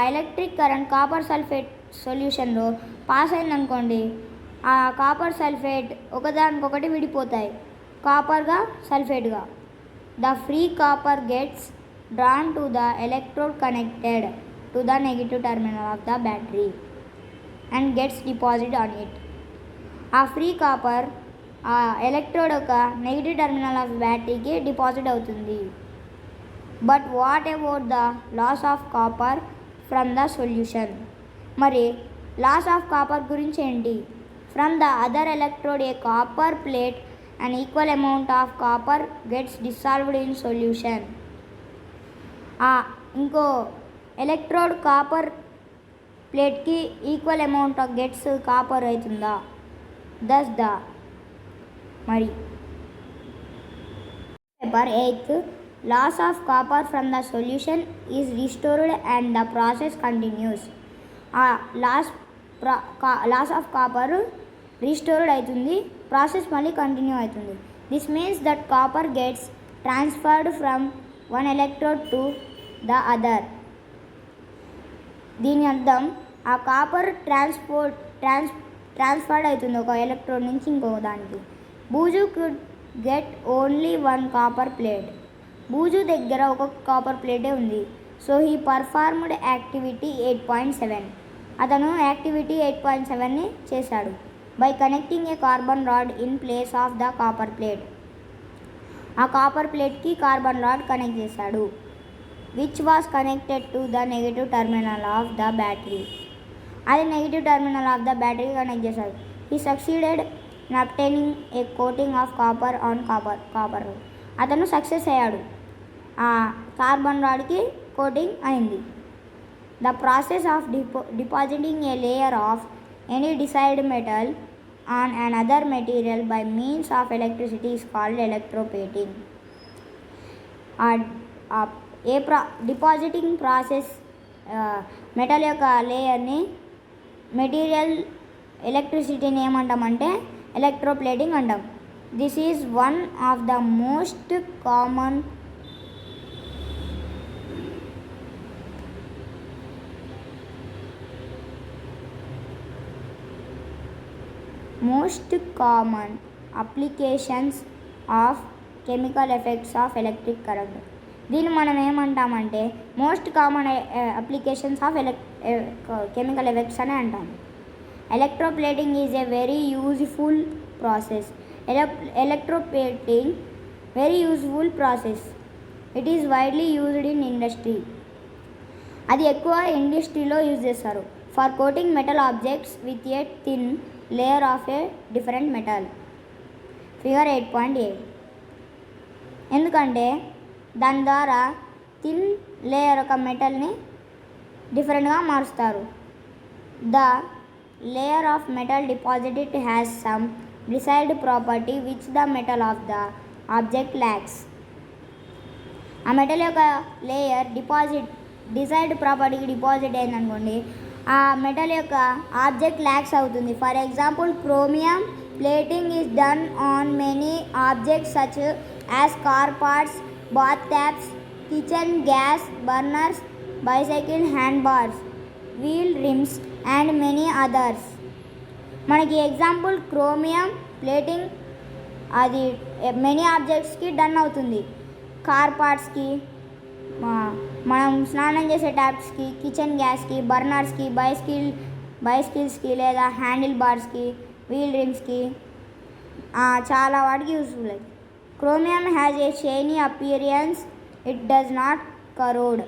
Electric current copper sulphate సొల్యూషన్లో pass అయిందనుకోండి, ఆ copper sulphate ఒకదానికొకటి విడిపోతాయి, కాపర్గా సల్ఫేట్గా. The free copper gets drawn to the electrode connected to the negative terminal of the battery and gets deposited on it. ఆ free copper ఆ electrode యొక్క నెగిటివ్ టర్మినల్ ఆఫ్ బ్యాటరీకి డిపాజిట్ అవుతుంది. But what about the loss of copper from the solution? మరి loss of copper గురించి ఏంటి? From the other electrode a copper plate and equal amount of copper gets dissolved in solution. ఇంకో electrode copper ప్లేట్కి equal amount of gets copper అవుతుందా? మరి paper. 8th, loss of copper from the solution is restored and the process continues. Loss of copper restored అవుతుంది, process మళ్ళీ continue అవుతుంది. This means that copper gets transferred from one electrode to the other. దీని అర్థం ఆ copper transferred అవుతుంది ఒక electrode నుంచి ఇంకో దానికి. Boojho could get only one copper plate. Boojho దగ్గర ఒక కాపర్ ప్లేటే ఉంది. So he performed activity 8.7. అతను యాక్టివిటీ 8.7ని చేశాడు. By connecting a carbon rod in place of the copper plate. ఆ కాపర్ ప్లేట్కి కార్బన్ రాడ్ కనెక్ట్ చేశాడు. Which was connected to the negative terminal of the battery. అది negative terminal of the battery connect చేశాడు. He succeeded in obtaining a coating of copper on copper. అతను success అయ్యాడు, ఆ carbon రాడ్కి coating అయింది. The process of depositing a layer of any desired metal on another material by means of electricity is called electroplating. Depositing process metal యొక్క లేయర్ని material ఎలక్ట్రిసిటీని ఏమంటామంటే electroplating అంటాం. This is one of the most common applications of chemical effects of electric current. దీన్ని మనం ఏమంటామంటే most common applications of chemical effects అని అంటాం. Electroplating is a very useful process. Electroplating very useful process. It is widely used in industry. అది ఎక్కువ ఇండస్ట్రీలో use చేస్తారు. For coating metal objects with a thin layer of a different metal. Figure 8.8. ఎందుకంటే దాని ద్వారా thin layer ఒక మెటల్ని డిఫరెంట్గా మారుస్తారు. The layer of metal deposited has some desired property which the metal of the object lacks. ఆ metal యొక్క layer desired ప్రాపర్టీకి డిపాజిట్ అయిందనుకోండి, ఆ మెటల్ యొక్క ఆబ్జెక్ట్ ల్యాక్స్ అవుతుంది. For example chromium plating is done on many objects such as car parts, bath taps, kitchen gas burners, bicycle handle bars, wheel rims and many others. మనకి example chromium plating అది many ఆబ్జెక్ట్స్కి done అవుతుంది. Car పార్ట్స్కి, మనం స్నానం చేసే ట్యాప్స్కి, kitchen గ్యాస్కి, బర్నర్స్కి, బైస్కిల్స్కి లేదా handle బార్స్కి, wheel రిమ్స్కి, చాలా వాటికి యూస్ఫుల్ అది. Chromium has a shiny appearance, it does not crore.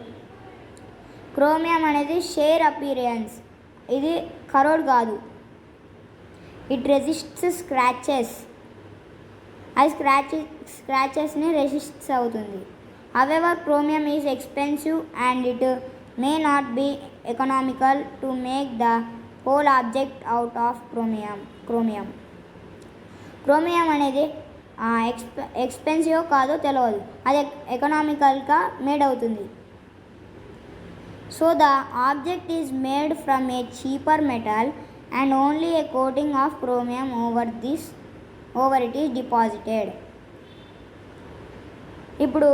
Chromium అనేది షేర్ అపియరెన్స్, ఇది కరోడ్ కాదు. ఇట్ రెసిస్ట్స్ స్క్రాచెస్, అది స్క్రాచెస్ని రెసిస్ట్ అవుతుంది. However, chromium is expensive and it may not be economical to make the whole object out of chromium. Chromium అనేది expensive కాదో తెలియదు, అది ఎకనామికల్గా made అవుతుంది. So the object is made from A cheaper metal and only a coating of chromium over it is deposited. ఇప్పుడు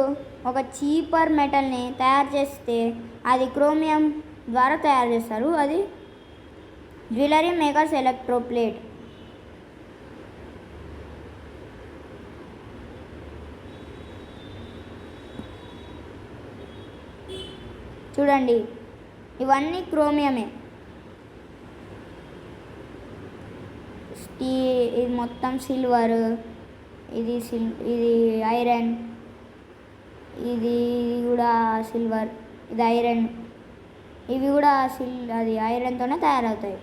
ఒక cheaper మెటల్ని తయారు చేస్తే అది క్రోమియం ద్వారా తయారు చేస్తారు. అది జ్యువెలరీ మేకర్స్ ఎలక్ట్రోప్లేట్. చూడండి, ఇవన్నీ క్రోమియమే. ఇది మొత్తం సిల్వర్, ఇది ఐరన్, ఇది కూడా సిల్వర్, ఇది ఐరన్, ఇవి కూడా అది ఐరన్తోనే తయారవుతాయి.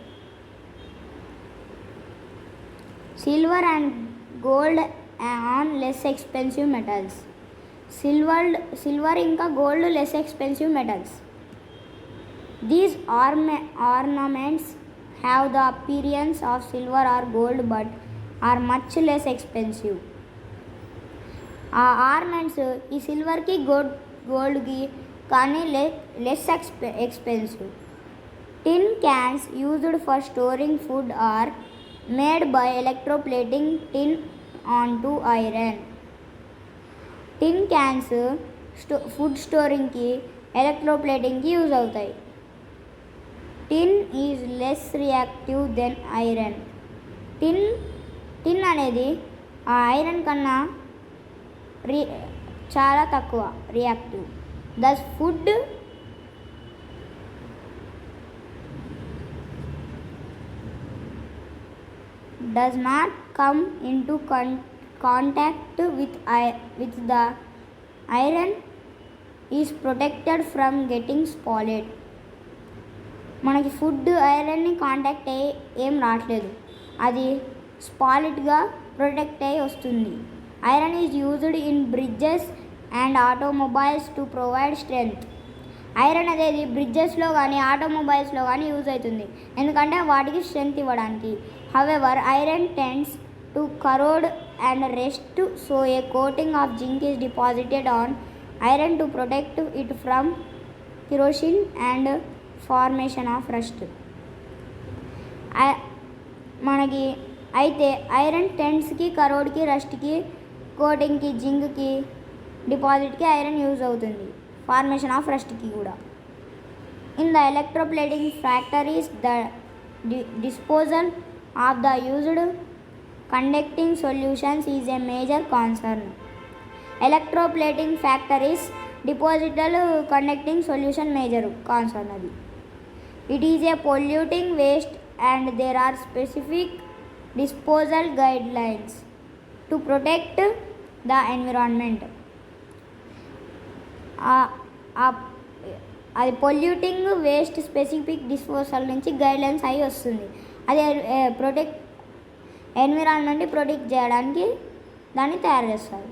Silver and gold on less expensive metals. Silver ఇంకా gold less expensive metals. These ornaments have the appearance of silver or gold but are much less expensive. ఆ ఆర్నమెంట్స్ ఈ సిల్వర్కి గోల్డ్కి కానీ less expensive. Tin cans used for storing food are made by electroplating tin onto iron. Tin cans food స్టోరింగ్కి ఎలక్ట్రోప్లేటింగ్కి use అవుతాయి. Tin is less reactive than iron. Tin అనేది ఆ ఐరన్ కన్నా చాలా తక్కువ reactive. Thus food does not come into contact with the iron is protected from getting spoiled. మనకి food ఐరన్ని contact అయ్యి ఏం రావట్లేదు, అది స్పాయిల్డ్గా ప్రొటెక్ట్ అయ్యి వస్తుంది. Iron is used in bridges and automobiles to provide strength. Iron అనేది బ్రిడ్జెస్లో కానీ ఆటోమొబైల్స్లో కానీ యూజ్ అవుతుంది, ఎందుకంటే వాటికి స్ట్రెంగ్త్ ఇవ్వడానికి. However iron tends to corrode and rust, so a coating of zinc is deposited on iron to protect it from corrosion and formation of rust. మనకి అయితే iron టెంట్స్కి, కరోడ్కి, రస్ట్కి, కోటింగ్కి, జింక్కి, డిపాజిట్కి ఐరన్ యూజ్ అవుతుంది, ఫార్మేషన్ ఆఫ్ రస్ట్కి కూడా. In the electroplating factories the disposal of the used conducting solutions is a major concern. Electroplating factories disposal conducting solution major concern అది. It is a polluting waste and there are specific disposal guidelines to protect the environment. అది polluting waste specific disposal నుంచి guidelines అయి వస్తుంది. అది ఎన్విరాన్మెంట్ని protect చేయడానికి దాన్ని తయారు చేస్తారు.